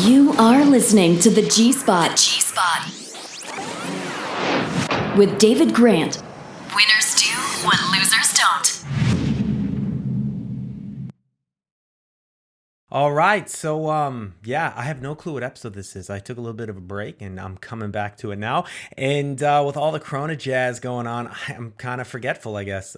You are listening to the G Spot. G Spot. With David Grant. Winners do what losers don't. All right, so I have no clue what episode this is. I took a little bit of a break, and I'm coming back to it now. And with all the Corona jazz going on, I'm kind of forgetful, I guess.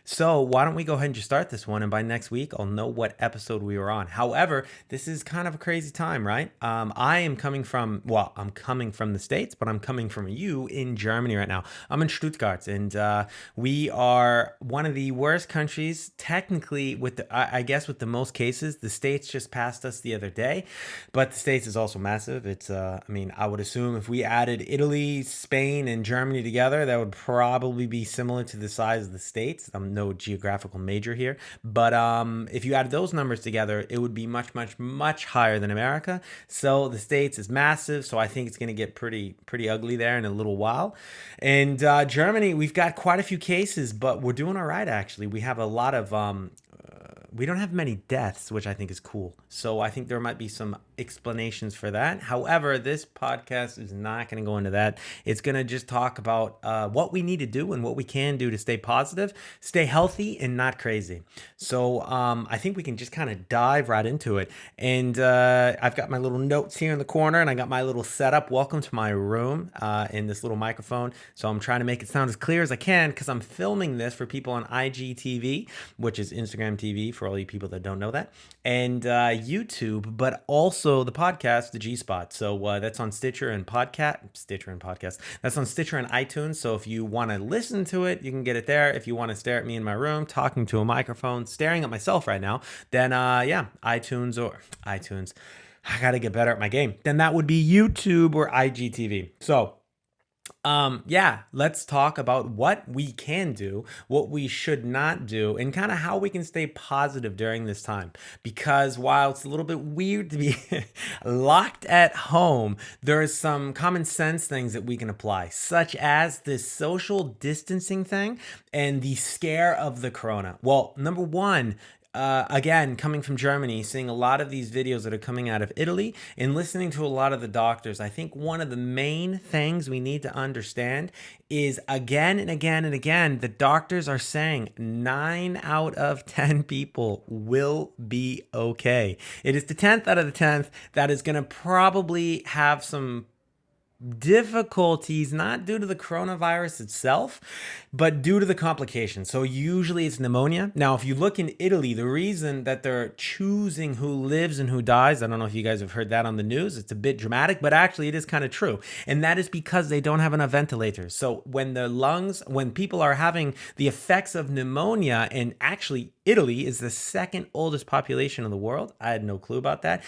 So why don't we go ahead and just start this one, and by next week, I'll know what episode we were on. However, this is kind of a crazy time, right? I'm coming from the States, but I'm coming from you in Germany right now. I'm in Stuttgart, and we are one of the worst countries, technically, with the most cases. The States just passed us the other day, but the States is also massive. It's I would assume if we added Italy, Spain, and Germany together, that would probably be similar to the size of the States. I'm no geographical major here, but if you added those numbers together, it would be much, much, much higher than America. So the States is massive, so I think it's going to get pretty ugly there in a little while. And Germany, we've got quite a few cases, but we're doing all right, actually. We have a lot of we don't have many deaths, which I think is cool. So I think there might be some explanations for that. However, this podcast is not going to go into that. It's going to just talk about what we need to do and what we can do to stay positive, stay healthy, and not crazy. So I think we can just kind of dive right into it. And I've got my little notes here in the corner, and I got my little setup. Welcome to my room in this little microphone. So I'm trying to make it sound as clear as I can because I'm filming this for people on IGTV, which is Instagram TV for all you people that don't know that, and YouTube, but also the podcast, the G Spot. So that's on Stitcher and podcast. That's on Stitcher and iTunes. So if you want to listen to it, you can get it there. If you want to stare at me in my room, talking to a microphone, staring at myself right now, then iTunes. I got to get better at my game. Then that would be YouTube or IGTV. So let's talk about what we can do, what we should not do, and kind of how we can stay positive during this time. Because while it's a little bit weird to be locked at home, there are some common sense things that we can apply, such as this social distancing thing and the scare of the corona. Well, number one, again, coming from Germany, seeing a lot of these videos that are coming out of Italy and listening to a lot of the doctors, I think one of the main things we need to understand is again and again and again, the doctors are saying 9 out of 10 people will be okay. It is the 10th out of the 10th that is going to probably have some difficulties, not due to the coronavirus itself, but due to the complications. So usually it's pneumonia. Now, if you look in Italy, the reason that they're choosing who lives and who dies, I don't know if you guys have heard that on the news. It's a bit dramatic, but actually it is kind of true. And that is because they don't have enough ventilators. So when people are having the effects of pneumonia, and actually Italy is the second oldest population in the world. I had no clue about that.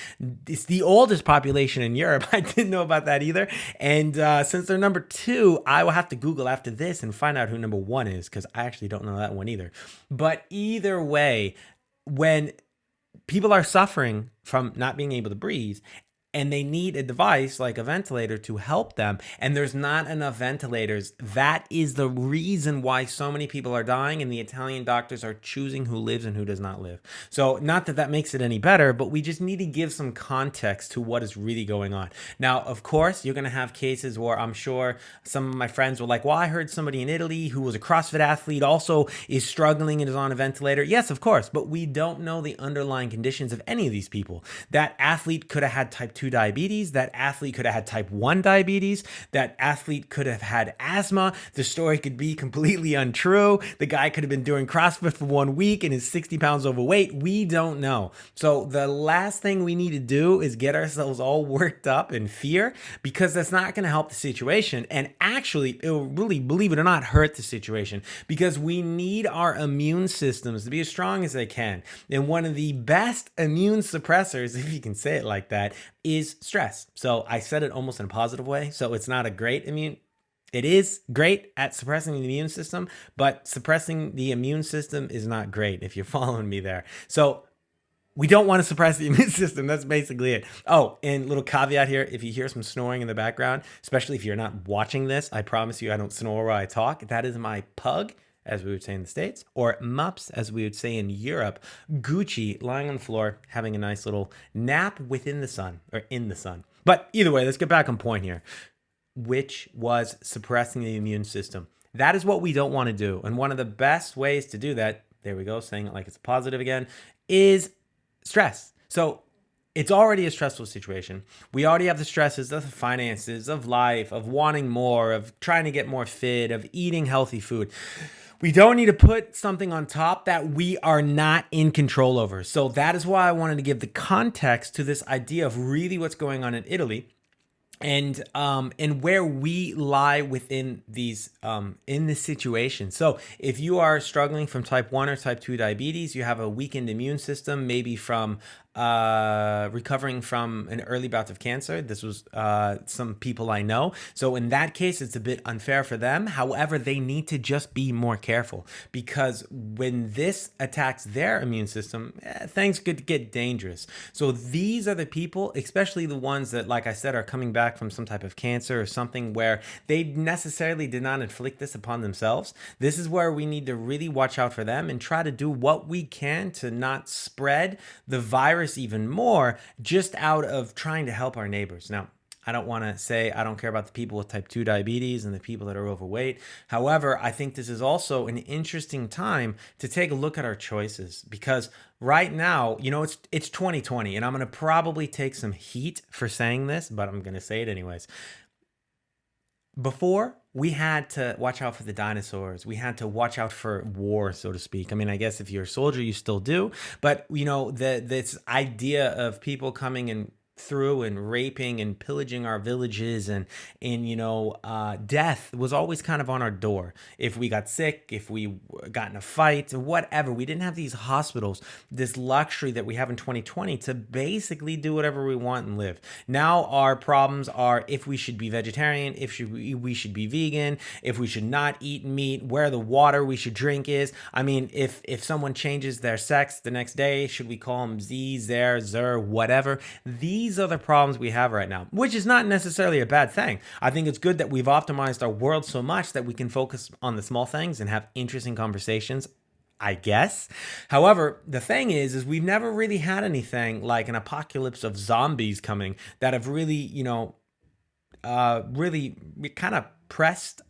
It's the oldest population in Europe. I didn't know about that either. And since they're number 2, I will have to Google after this and find out who number 1 is, because I actually don't know that one either. But either way, when people are suffering from not being able to breathe, and they need a device like a ventilator to help them, and there's not enough ventilators, that is the reason why so many people are dying, and the Italian doctors are choosing who lives and who does not live. So not that that makes it any better, but we just need to give some context to what is really going on. Now, of course, you're going to have cases where I'm sure some of my friends were like, well, I heard somebody in Italy who was a CrossFit athlete also is struggling and is on a ventilator. Yes, of course, but we don't know the underlying conditions of any of these people. That athlete could have had type 2 diabetes. That athlete could have had type 1 diabetes. That athlete could have had asthma. The story could be completely untrue. The guy could have been doing CrossFit for 1 week and is 60 pounds overweight. We don't know. So the last thing we need to do is get ourselves all worked up in fear, because that's not going to help the situation. And actually, it will really, believe it or not, hurt the situation, because we need our immune systems to be as strong as they can. And one of the best immune suppressors, if you can say it like that, is stress. So I said it almost in a positive way. So it's not a great immune. It is great at suppressing the immune system, but suppressing the immune system is not great, if you're following me there. So we don't want to suppress the immune system. That's basically it. Oh, and little caveat here, if you hear some snoring in the background, especially if you're not watching this, I promise you I don't snore while I talk. That is my pug. as we would say in the States, or mups, as we would say in Europe, Gucci, lying on the floor, having a nice little nap within the sun, or in the sun. But either way, let's get back on point here, which was suppressing the immune system. That is what we don't want to do. And one of the best ways to do that, there we go, saying it like it's positive again, is stress. So it's already a stressful situation. We already have the stresses of the finances, of life, of wanting more, of trying to get more fit, of eating healthy food. We don't need to put something on top that we are not in control over. So that is why I wanted to give the context to this idea of really what's going on in Italy, and where we lie within these in this situation. So if you are struggling from type 1 or type 2 diabetes, you have a weakened immune system, maybe from recovering from an early bout of cancer. This was some people I know. So in that case, it's a bit unfair for them. However, they need to just be more careful, because when this attacks their immune system, things could get dangerous. So these are the people, especially the ones that, like I said, are coming back from some type of cancer or something where they necessarily did not inflict this upon themselves. This is where we need to really watch out for them and try to do what we can to not spread the virus even more, just out of trying to help our neighbors. Now, I don't want to say I don't care about the people with type 2 diabetes and the people that are overweight. However, I think this is also an interesting time to take a look at our choices, because right now, it's 2020, and I'm going to probably take some heat for saying this, but I'm going to say it anyways. Before, we had to watch out for the dinosaurs. We had to watch out for war, so to speak. I mean, I guess if you're a soldier, you still do. But, this idea of people coming in through and raping and pillaging our villages, and death was always kind of on our door. If we got sick, if we got in a fight, whatever, we didn't have these hospitals, this luxury that we have in 2020 to basically do whatever we want and live. Now our problems are if we should be vegetarian, if we should be vegan, if we should not eat meat, where the water we should drink is. I mean, if someone changes their sex the next day, should we call them Z, Zer, Zer, whatever? These are the problems we have right now, which is not necessarily a bad thing. I think it's good that we've optimized our world so much that we can focus on the small things and have interesting conversations, I guess. However, the thing is we've never really had anything like an apocalypse of zombies coming that have really, really kind of pressed,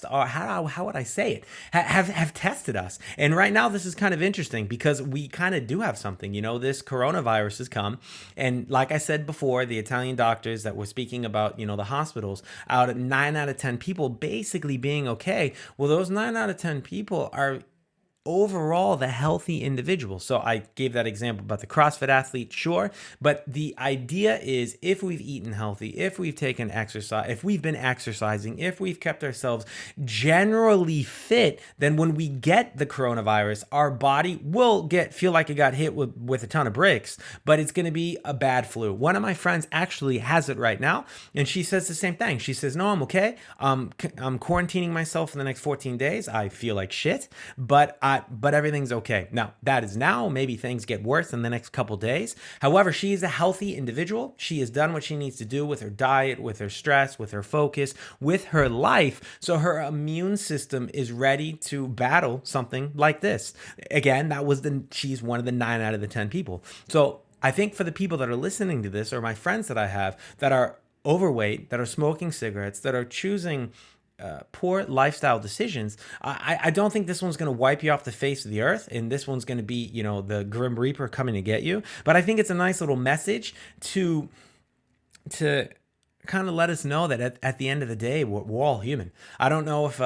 or how would I say it, have tested us. And right now this is kind of interesting, because we kind of do have something. This coronavirus has come, and like I said before, the Italian doctors that were speaking about, the hospitals, out of 9 out of 10 people basically being okay. Well, those 9 out of 10 people are overall the healthy individual. So I gave that example about the CrossFit athlete, sure, but the idea is if we've eaten healthy, if we've taken exercise, if we've been exercising, if we've kept ourselves generally fit, then when we get the coronavirus, our body will feel like it got hit with a ton of bricks, but it's going to be a bad flu. One of my friends actually has it right now, and she says the same thing. She says, no, I'm okay. I'm quarantining myself for the next 14 days. I feel like shit, but everything's okay. Now, that is now. Maybe things get worse in the next couple days. However, she is a healthy individual. She has done what she needs to do with her diet, with her stress, with her focus, with her life. So her immune system is ready to battle something like this. Again, she's one of the 9 out of the 10 people. So I think for the people that are listening to this, or my friends that I have that are overweight, that are smoking cigarettes, that are choosing poor lifestyle decisions, I don't think this one's going to wipe you off the face of the earth, and this one's going to be, the Grim Reaper coming to get you. But I think it's a nice little message to kind of let us know that at the end of the day, we're all human. I don't know if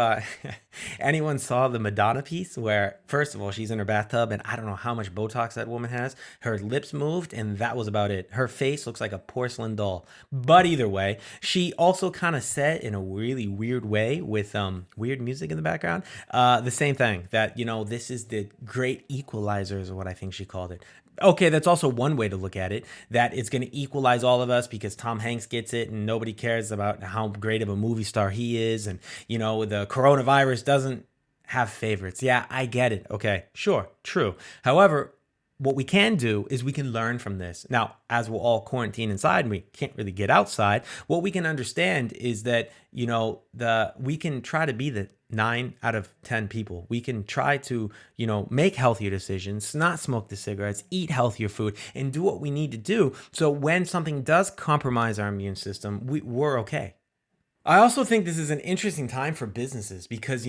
anyone saw the Madonna piece where, first of all, she's in her bathtub, and I don't know how much Botox that woman has. Her lips moved, and that was about it. Her face looks like a porcelain doll. But either way, she also kind of said in a really weird way with weird music in the background, the same thing, that, this is the great equalizer is what I think she called it. Okay, that's also one way to look at it, that it's going to equalize all of us because Tom Hanks gets it and nobody cares about how great of a movie star he is. And, the coronavirus doesn't have favorites. Yeah, I get it. Okay, sure, true. However, what we can do is we can learn from this. Now, as we're all quarantined inside and we can't really get outside, what we can understand is that, we can try to be the 9 out of 10 people. We can try to, make healthier decisions, not smoke the cigarettes, eat healthier food, and do what we need to do. So when something does compromise our immune system, we're okay. I also think this is an interesting time for businesses because,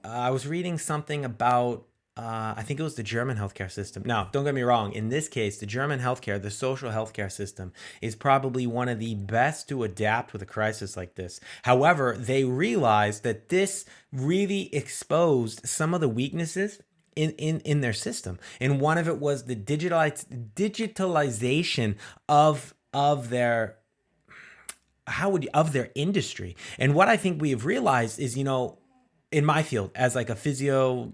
I was reading something about, I think it was the German healthcare system. Now, don't get me wrong. In this case, the German healthcare, the social healthcare system, is probably one of the best to adapt with a crisis like this. However, they realized that this really exposed some of the weaknesses in their system. And one of it was the digitalization of their of their industry. And what I think we have realized is, in my field as like a physio,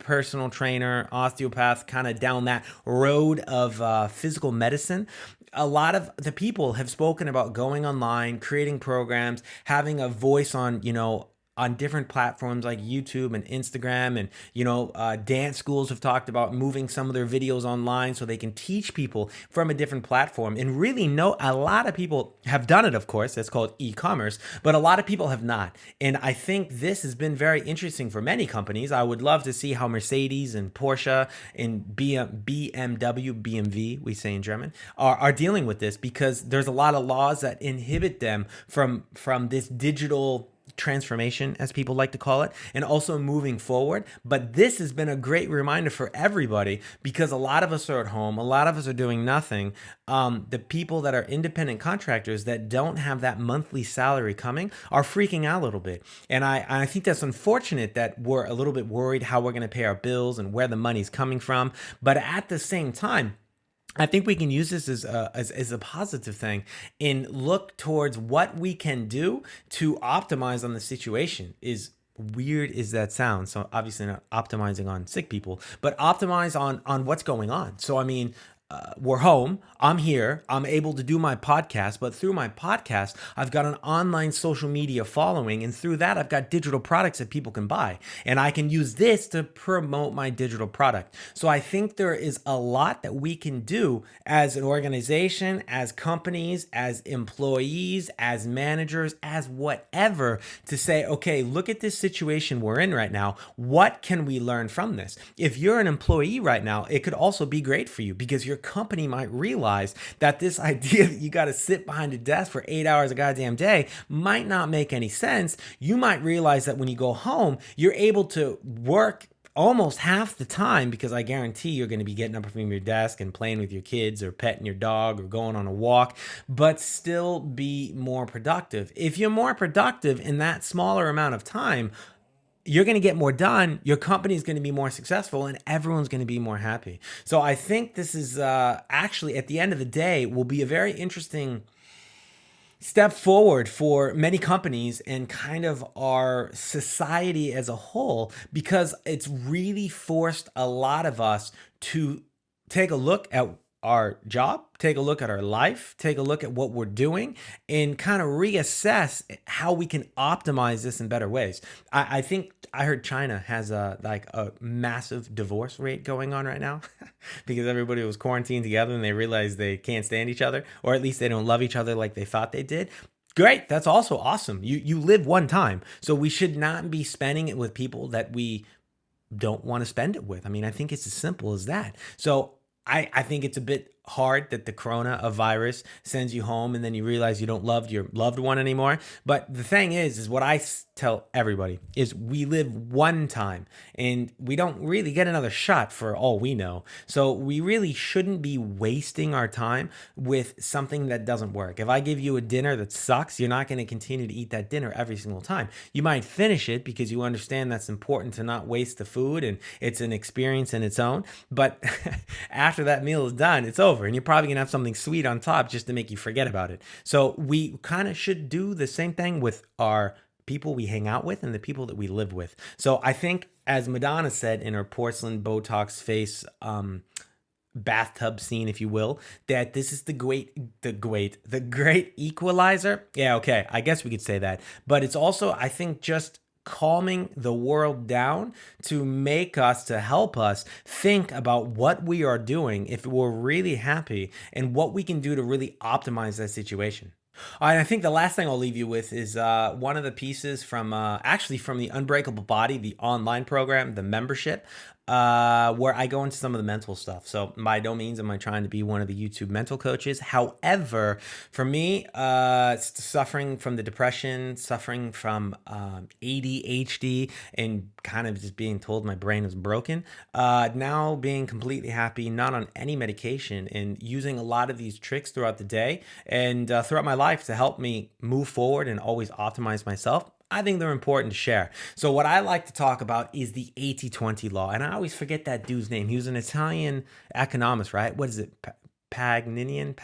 personal trainer, osteopath, kind of down that road of physical medicine, a lot of the people have spoken about going online, creating programs, having a voice on different platforms like YouTube and Instagram, and dance schools have talked about moving some of their videos online so they can teach people from a different platform. And really, a lot of people have done it. Of course, that's called e-commerce, but a lot of people have not. And I think this has been very interesting for many companies. I would love to see how Mercedes and Porsche and BMW, we say in German, are dealing with this, because there's a lot of laws that inhibit them from this digital transformation, as people like to call it, and also moving forward. But this has been a great reminder for everybody, because a lot of us are at home, a lot of us are doing nothing. The people that are independent contractors that don't have that monthly salary coming are freaking out a little bit. And I think that's unfortunate that we're a little bit worried how we're going to pay our bills and where the money's coming from. But at the same time, I think we can use this as a positive thing and look towards what we can do to optimize on the situation. Is weird as that sounds. So obviously not optimizing on sick people, but optimize on what's going on. So I mean, we're home. I'm here. I'm able to do my podcast, but through my podcast, I've got an online social media following, and through that, I've got digital products that people can buy, and I can use this to promote my digital product. So I think there is a lot that we can do as an organization, as companies, as employees, as managers, as whatever, to say, okay, look at this situation we're in right now. What can we learn from this? If you're an employee right now, it could also be great for you, because your company might realize that this idea that you got to sit behind a desk for 8 hours a goddamn day might not make any sense. You might realize that when you go home, you're able to work almost half the time, because I guarantee you're going to be getting up from your desk and playing with your kids or petting your dog or going on a walk, but still be more productive. If you're more productive in that smaller amount of time, you're going to get more done, your company is going to be more successful, and everyone's going to be more happy. So I think this is actually, at the end of the day, will be a very interesting step forward for many companies and kind of our society as a whole, because it's really forced a lot of us to take a look at our job, take a look at our life, take a look at what we're doing, and kind of reassess how we can optimize this in better ways. I think I heard China has a massive divorce rate going on right now because everybody was quarantined together and they realized they can't stand each other, or at least they don't love each other like they thought they did. Great, that's also awesome. You live one time, so we should not be spending it with people that we don't want to spend it with. I mean, I think it's as simple as that. So I think it's a bit hard that the coronavirus sends you home and then you realize you don't love your loved one anymore. But the thing is what I tell everybody is we live one time and we don't really get another shot for all we know. So we really shouldn't be wasting our time with something that doesn't work. If I give you a dinner that sucks, you're not going to continue to eat that dinner every single time. You might finish it because you understand that's important to not waste the food and it's an experience in its own. But after that meal is done, it's over. And you're probably going to have something sweet on top just to make you forget about it. So we kind of should do the same thing with our people we hang out with and the people that we live with. So I think, as Madonna said in her porcelain Botox face bathtub scene, if you will, that this is the great equalizer. Yeah, okay, I guess we could say that. But it's also, I think, just calming the world down to help us think about what we are doing if we're really happy and what we can do to really optimize that situation. And I think the last thing I'll leave you with is one of the pieces from actually from the Unbreakable Body, the online program, the membership, where I go into some of the mental stuff. So by no means am I trying to be one of the YouTube mental coaches. However, for me, suffering from the depression, suffering from ADHD, and kind of just being told my brain is broken, now being completely happy, not on any medication, and using a lot of these tricks throughout the day and throughout my life to help me move forward and always optimize myself. I think they're important to share. So what I like to talk about is the 80-20 law. And I always forget that dude's name. He was an Italian economist, right? What is it? Pagninian?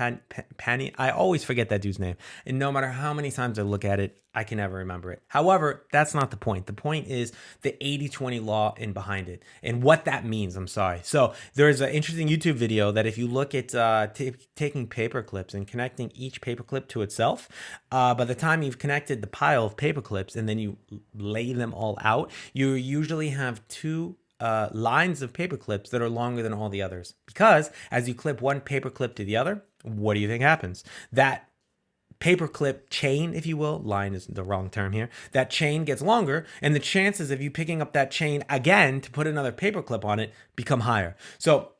Pani? I always forget that dude's name. And no matter how many times I look at it, I can never remember it. However, that's not the point. The point is the 80-20 law and behind it and what that means. I'm sorry. So there's an interesting YouTube video that if you look at taking paper clips and connecting each paper clip to itself, by the time you've connected the pile of paper clips and then you lay them all out, you usually have two lines of paper clips that are longer than all the others. Because as you clip one paper clip to the other, what do you think happens? That paperclip chain, if you will, line is the wrong term here, that chain gets longer, and the chances of you picking up that chain again to put another paperclip on it become higher. So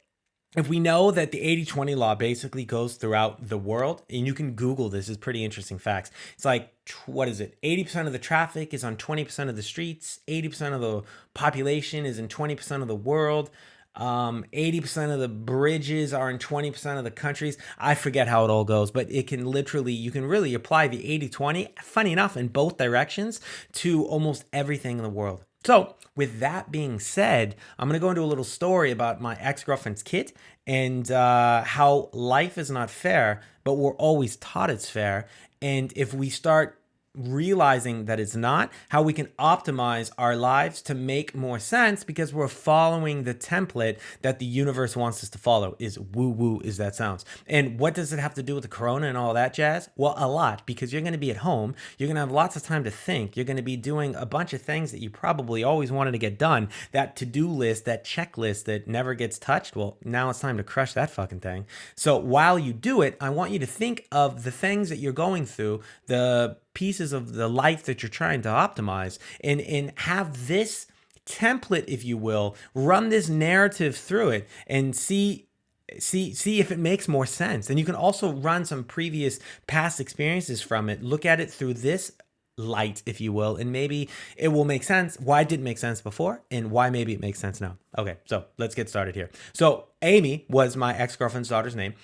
if we know that the 80-20 law basically goes throughout the world, and you can Google this, is pretty interesting facts. It's like, what is it? 80% of the traffic is on 20% of the streets. 80% of the population is in 20% of the world. 80% of the bridges are in 20% of the countries. I forget how it all goes, but it can literally, you can really apply the 80-20, funny enough, in both directions to almost everything in the world. So with that being said, I'm going to go into a little story about my ex-girlfriend's kid and how life is not fair, but we're always taught it's fair. And if we start realizing that it's not, how we can optimize our lives to make more sense because we're following the template that the universe wants us to follow, is woo-woo as that sounds. And what does it have to do with the corona and all that jazz? Well, a lot, because you're going to be at home. You're going to have lots of time to think. You're going to be doing a bunch of things that you probably always wanted to get done. That to-do list, that checklist that never gets touched. Well, now it's time to crush that fucking thing. So while you do it, I want you to think of the things that you're going through, the pieces of the life that you're trying to optimize, and have this template, if you will, run this narrative through it and see if it makes more sense. And you can also run some previous past experiences from it, look at it through this light, if you will, and maybe it will make sense why it didn't make sense before and why maybe it makes sense now. Okay, so let's get started here. So Amy was my ex-girlfriend's daughter's name,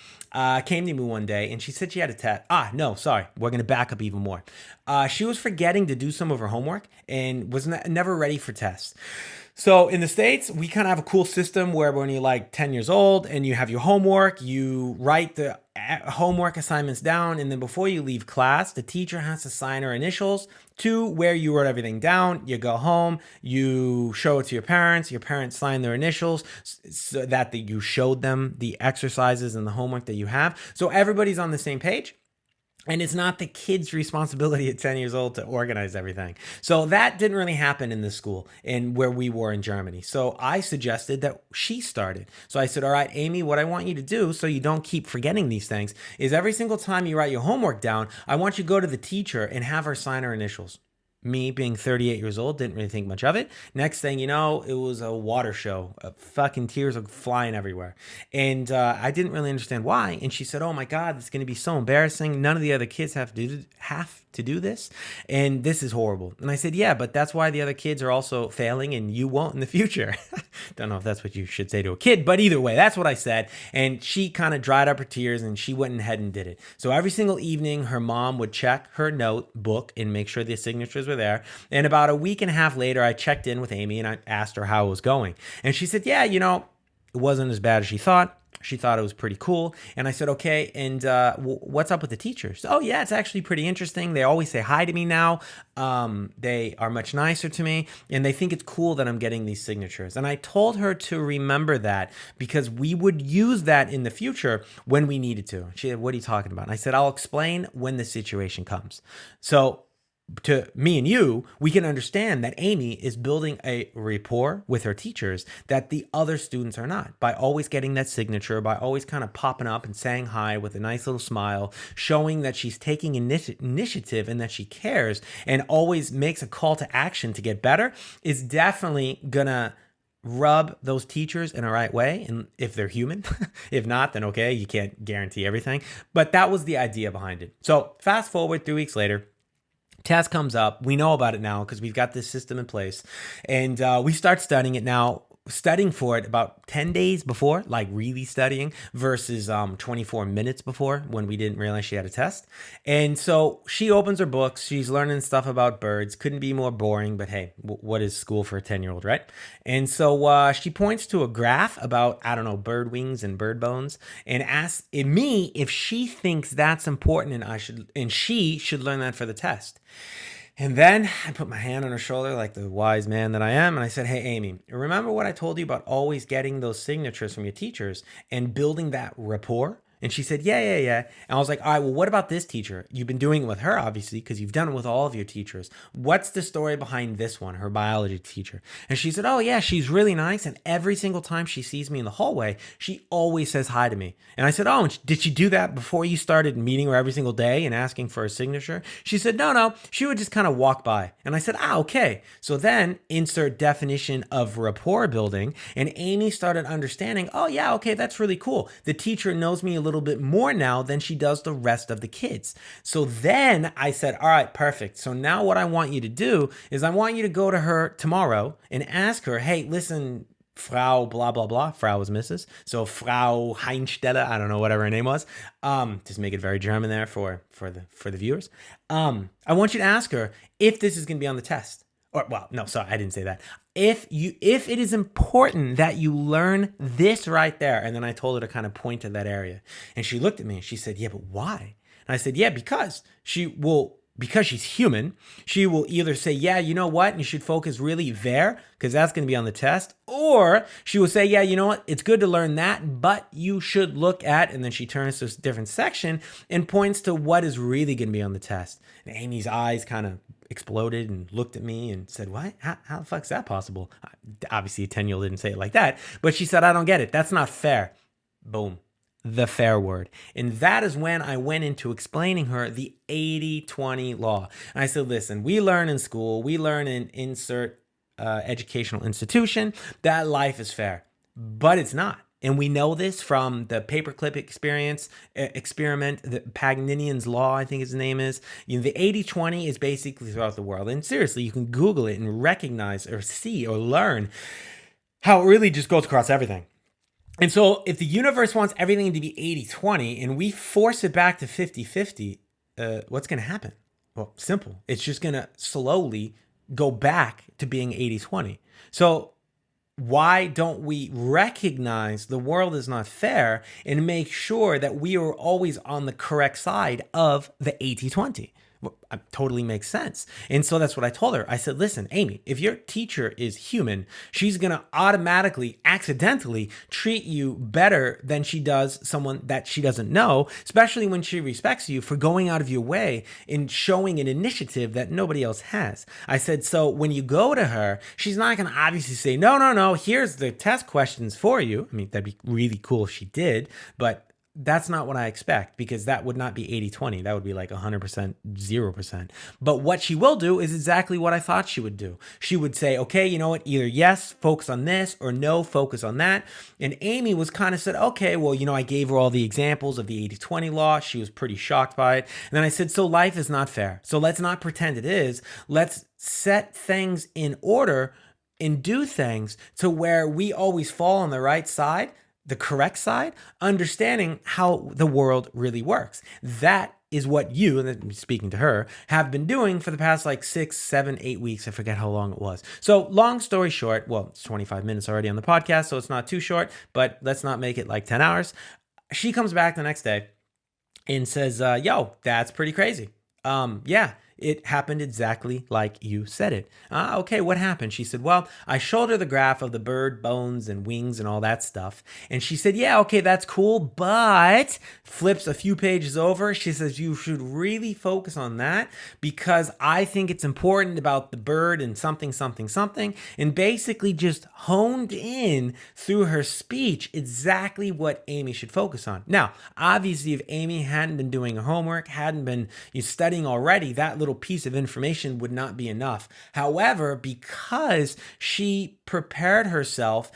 came to me one day and she said she had a test. No, sorry. We're going to back up even more. She was forgetting to do some of her homework and was never ready for tests. So in the States, we kind of have a cool system where when you're like 10 years old and you have your homework, you write the homework assignments down, and then before you leave class, the teacher has to sign her initials to where you wrote everything down. You go home, you show it to your parents sign their initials so that you showed them the exercises and the homework that you have. So everybody's on the same page. And it's not the kid's responsibility at 10 years old to organize everything. So that didn't really happen in this school and where we were in Germany. So I suggested that she started. So I said, all right, Amy, what I want you to do so you don't keep forgetting these things is every single time you write your homework down, I want you to go to the teacher and have her sign her initials. Me being 38 years old, didn't really think much of it. Next thing you know, it was a water show. Fucking tears are flying everywhere. And I didn't really understand why. And she said, oh my God, it's going to be so embarrassing. None of the other kids have to do this. And this is horrible. And I said, yeah, but that's why the other kids are also failing and you won't in the future. Don't know if that's what you should say to a kid, but either way, that's what I said. And she kind of dried up her tears and she went ahead and did it. So every single evening, her mom would check her notebook and make sure the signatures were there. And about a week and a half later, I checked in with Amy and I asked her how it was going. And she said, yeah, it wasn't as bad as she thought. She thought it was pretty cool. And I said, okay, and what's up with the teachers? Oh, yeah, it's actually pretty interesting. They always say hi to me now. They are much nicer to me. And they think it's cool that I'm getting these signatures. And I told her to remember that because we would use that in the future when we needed to. She said, what are you talking about? And I said, I'll explain when the situation comes. So to me and you, we can understand that Amy is building a rapport with her teachers that the other students are not, by always getting that signature, by always kind of popping up and saying hi with a nice little smile, showing that she's taking initiative and that she cares and always makes a call to action to get better, is definitely gonna rub those teachers in a right way. And if they're human, if not, then okay, you can't guarantee everything. But that was the idea behind it. So fast forward 3 weeks later, test comes up. We know about it now because we've got this system in place, and we start studying it now. Studying for it about 10 days before, like really studying, versus 24 minutes before when we didn't realize she had a test. And so she opens her books. She's learning stuff about birds. Couldn't be more boring, but hey, what is school for a 10-year-old, right? And so she points to a graph about, I don't know, bird wings and bird bones, and asks me if she thinks that's important and she should learn that for the test. And then I put my hand on her shoulder like the wise man that I am, and I said, hey, Amy, remember what I told you about always getting those signatures from your teachers and building that rapport? And she said, yeah. And I was like, all right, well, what about this teacher? You've been doing it with her, obviously, because you've done it with all of your teachers. What's the story behind this one, her biology teacher? And she said, oh, yeah, she's really nice. And every single time she sees me in the hallway, she always says hi to me. And I said, oh, did she do that before you started meeting her every single day and asking for a signature? She said, no, she would just kind of walk by. And I said, okay. So then insert definition of rapport building. And Amy started understanding, oh, yeah, okay, that's really cool. The teacher knows me a little bit more now than she does the rest of the kids. So then I said, all right, perfect. So now what I want you to do is I want you to go to her tomorrow and ask her, hey, listen, Frau blah, blah, blah. Frau was Mrs. So Frau Heinsteller, I don't know, whatever her name was. Just make it very German there for the viewers. I want you to ask her if this is going to be on the test. Or, well, no, sorry, I didn't say that. If it is important that you learn this right there, and then I told her to kind of point to that area, and she looked at me and she said, yeah, but why? And I said, yeah, because she's human, she will either say, yeah, you know what, and you should focus really there, because that's going to be on the test, or she will say, yeah, you know what, it's good to learn that, but you should look at, and then she turns to a different section and points to what is really going to be on the test. And Amy's eyes kind of exploded and looked at me and said, what? How the fuck's that possible? Obviously, a 10-year-old didn't say it like that, but she said, I don't get it. That's not fair. Boom. The fair word. And that is when I went into explaining her the 80-20 law. And I said, listen, we learn in school, we learn in insert educational institution that life is fair, but it's not. And we know this from the paperclip experiment, the Paganinian's law, I think his name is. You know, the 80-20 is basically throughout the world. And seriously, you can Google it and recognize or see or learn how it really just goes across everything. And so if the universe wants everything to be 80-20 and we force it back to 50-50, what's going to happen? Well, simple. It's just going to slowly go back to being 80-20. So why don't we recognize the world is not fair and make sure that we are always on the correct side of the 80-20? Well, it totally makes sense. And so that's what I told her. I said, listen, Amy, if your teacher is human, she's going to automatically, accidentally treat you better than she does someone that she doesn't know, especially when she respects you for going out of your way and showing an initiative that nobody else has. I said, so when you go to her, she's not going to obviously say, no, here's the test questions for you. I mean, that'd be really cool if she did, but that's not what I expect, because that would not be 80-20. That would be like 100%, 0%. But what she will do is exactly what I thought she would do. She would say, okay, you know what, either yes, focus on this, or no, focus on that. And Amy was kind of said, okay, well, you know, I gave her all the examples of the 80-20 law. She was pretty shocked by it. And then I said, so life is not fair. So let's not pretend it is. Let's set things in order and do things to where we always fall on the right side, the correct side, understanding how the world really works. That is what you, and speaking to her, have been doing for the past like 6, 7, 8 weeks. I forget how long it was. So long story short, well, it's 25 minutes already on the podcast, so it's not too short, but let's not make it like 10 hours. She comes back the next day and says, yo, that's pretty crazy. Yeah, It happened exactly like you said it. Okay, what happened? She said, well, I showed her the graph of the bird bones and wings and all that stuff. And she said, yeah, okay, that's cool. But flips a few pages over. She says, you should really focus on that because I think it's important about the bird and something, something, something. And basically just honed in through her speech exactly what Amy should focus on. Now, obviously, if Amy hadn't been doing her homework, hadn't been studying already, that little piece of information would not be enough. However, because she prepared herself,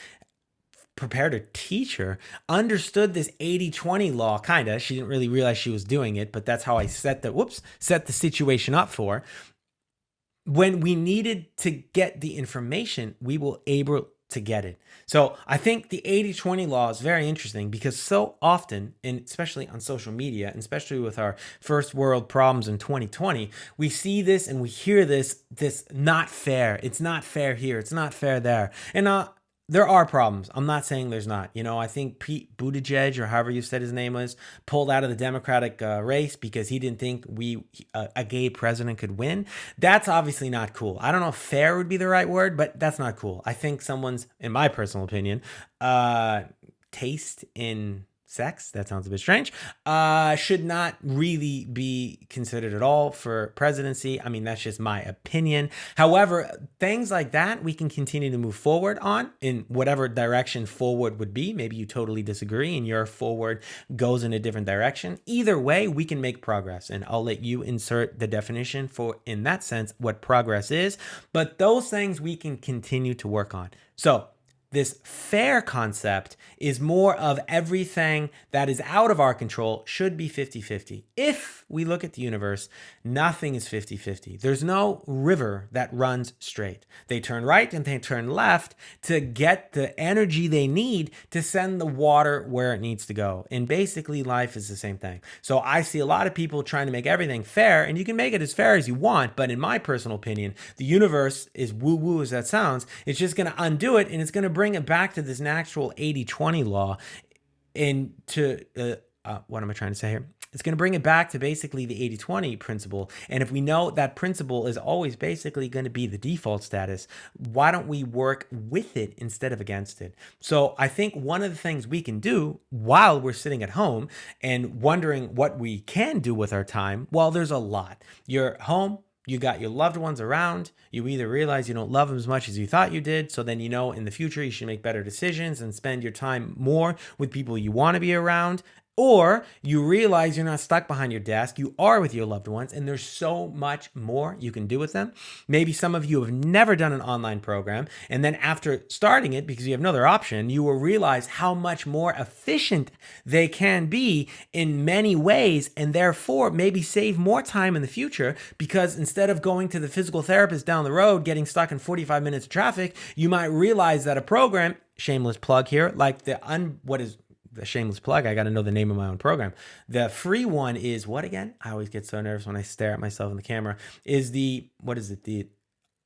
prepared her teacher, understood this 80-20 law, kind of. She didn't really realize she was doing it, but that's how I set the situation up for. When we needed to get the information, we were able to get it. So I think the 80-20 law is very interesting because so often, and especially on social media, and especially with our first world problems in 2020, we see this and we hear this not fair. It's not fair here. It's not fair there. And there are problems. I'm not saying there's not. I think Pete Buttigieg, or however you said his name was, pulled out of the Democratic race because he didn't think a gay president could win. That's obviously not cool. I don't know if fair would be the right word, but that's not cool. I think someone's, in my personal opinion, taste in sex, that sounds a bit strange, should not really be considered at all for presidency. I mean, that's just my opinion. However, things like that we can continue to move forward on in whatever direction forward would be. Maybe you totally disagree and your forward goes in a different direction. Either way, we can make progress, and I'll let you insert the definition for, in that sense, what progress is. But those things we can continue to work on. So this fair concept is more of everything that is out of our control should be 50-50. If we look at the universe, nothing is 50-50. There's no river that runs straight. They turn right and they turn left to get the energy they need to send the water where it needs to go. And basically life is the same thing. So I see a lot of people trying to make everything fair, and you can make it as fair as you want, but in my personal opinion, the universe, is woo-woo as that sounds, it's just going to undo it, and it's going to bring it back to this natural 80-20 law. And what am I trying to say here? It's going to bring it back to basically the 80-20 principle. And if we know that principle is always basically going to be the default status, why don't we work with it instead of against it? So I think one of the things we can do while we're sitting at home and wondering what we can do with our time, well, there's a lot. You're home. You got your loved ones around. You either realize you don't love them as much as you thought you did. So then, in the future, you should make better decisions and spend your time more with people you want to be around. Or you realize you're not stuck behind your desk. You are with your loved ones, and there's so much more you can do with them. Maybe some of you have never done an online program, and then after starting it, because you have no other option, you will realize how much more efficient they can be in many ways, and therefore maybe save more time in the future, because instead of going to the physical therapist down the road, getting stuck in 45 minutes of traffic, you might realize that a program, shameless plug here, like the shameless plug, I got to know the name of my own program. The free one is what again? I always get so nervous when I stare at myself in the camera. Is the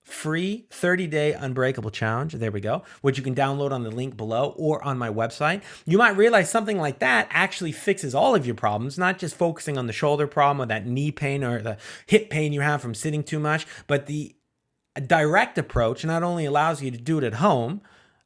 free 30-day unbreakable challenge. There we go. Which you can download on the link below or on my website. You might realize something like that actually fixes all of your problems, not just focusing on the shoulder problem or that knee pain or the hip pain you have from sitting too much, but the direct approach not only allows you to do it at home,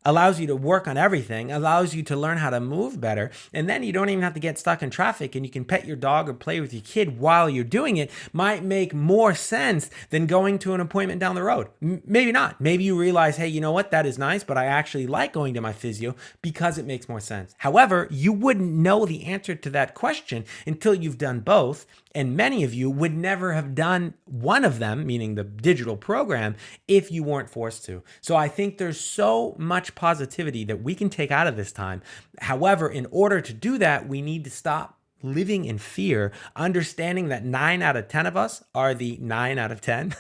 allows you to work on everything, allows you to learn how to move better, and then you don't even have to get stuck in traffic, and you can pet your dog or play with your kid while you're doing it. Might make more sense than going to an appointment down the road. Maybe not. Maybe you realize, hey, you know what? That is nice, but I actually like going to my physio because it makes more sense. However, you wouldn't know the answer to that question until you've done both, and many of you would never have done one of them, meaning the digital program, if you weren't forced to. So I think there's so much positivity that we can take out of this time. However, in order to do that, we need to stop living in fear, understanding that 9 out of 10 of us are the 9 out of 10.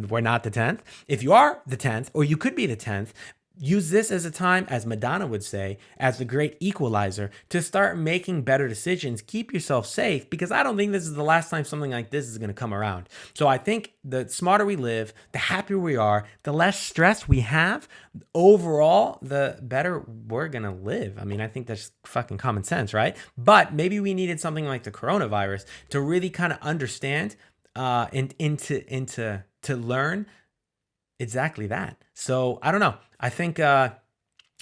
We're not the 10th. If you are the 10th, or you could be the 10th, use this as a time, as Madonna would say, as the great equalizer, to start making better decisions. Keep yourself safe, because I don't think this is the last time something like this is going to come around. So I think the smarter we live, the happier we are, the less stress we have, overall, the better we're going to live. I mean, I think that's fucking common sense, right? But maybe we needed something like the coronavirus to really kind of understand to learn exactly that. So I don't know. I think I'll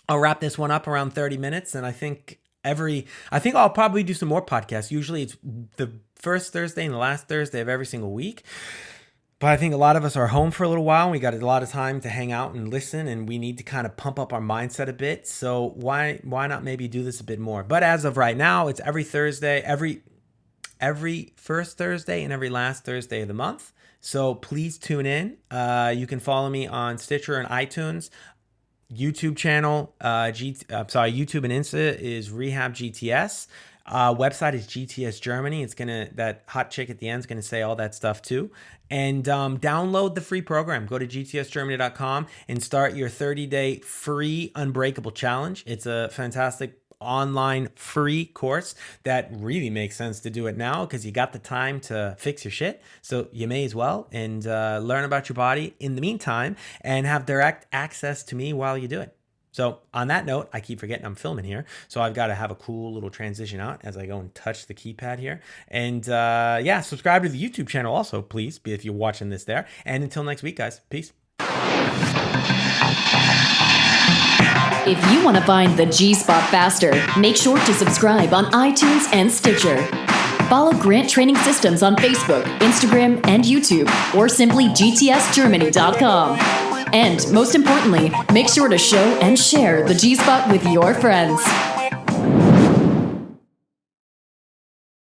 wrap this one up around 30 minutes, and I think I'll probably do some more podcasts. Usually it's the first Thursday and the last Thursday of every single week. But I think a lot of us are home for a little while. We got a lot of time to hang out and listen, and we need to kind of pump up our mindset a bit. So why not maybe do this a bit more? But as of right now, it's every Thursday, every first Thursday and every last Thursday of the month. So please tune in. You can follow me on Stitcher and iTunes. YouTube channel, YouTube and Insta is Rehab GTS. Website is GTS Germany. It's that hot chick at the end is gonna say all that stuff too. And download the free program. Go to gtsgermany.com and start your 30-day free Unbreakable Challenge. It's a fantastic online free course that really makes sense to do it now because you got the time to fix your shit. So you may as well and learn about your body in the meantime and have direct access to me while you do it. So on that note, I keep forgetting I'm filming here. So I've got to have a cool little transition out as I go and touch the keypad here. And subscribe to the YouTube channel also, please, if you're watching this there. And until next week, guys, peace. If you want to find the G-Spot faster, make sure to subscribe on iTunes and Stitcher. Follow Grant Training Systems on Facebook, Instagram, and YouTube, or simply gtsgermany.com. And most importantly, make sure to show and share the G-Spot with your friends.